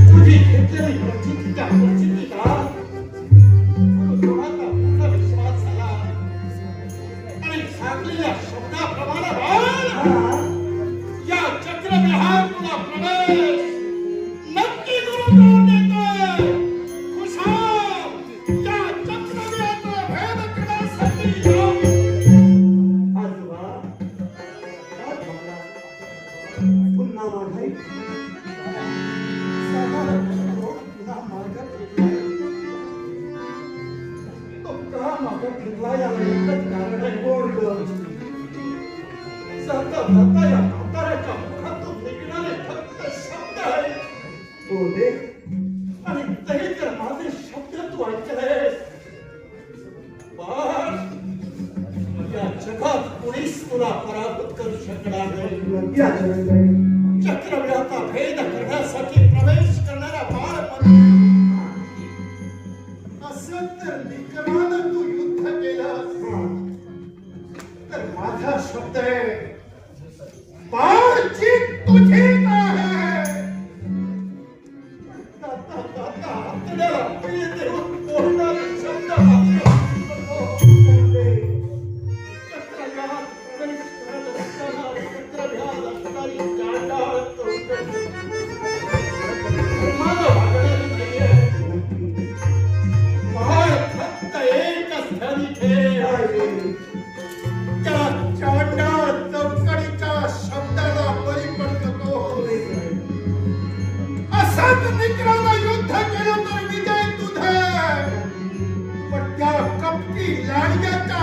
तुझी घेतलेली प्रचितीच्या प्रचितीला गुरुदेवाचा पूर्ण विश्वास झाला आणि सांगलेल्या शब्दाप्रमाणे बाळ या चक्रव्यूहात तुला प्रवेश नक्की गुरुदेव देतोय. खुशाल या चक्रव्यूहाचा भेद करण्यासाठी आजोबा पुन्हा माझा आणि तरी तर माझे शब्द तू ऐकलेस या जगात कोणीच तुला पराभूत करू शकणार नाही. चक्रव्यूहाचा भेद करण्यासाठी प्रवेश करणारा बाळ असं तर विक्रमानं तू युद्ध केलंस तर माझा शब्द आहे बाळ जीत तुझीच आहे. आपल्याला प्रिय देऊन बोलणारे शब्द चक्रव्यूहात प्रवेश करत असताना चक्रव्यूहात असणारी चांडाळ माझं वागणं नाहीये. बाळ फक्त एकच धनी ठेव. त्या चांडाळ चौकडीच्या शब्दाला बळी पडू नको. असंच मित्रानं युद्ध केलं तर विजय तुझा पण त्या कपटी लाडक्याच्या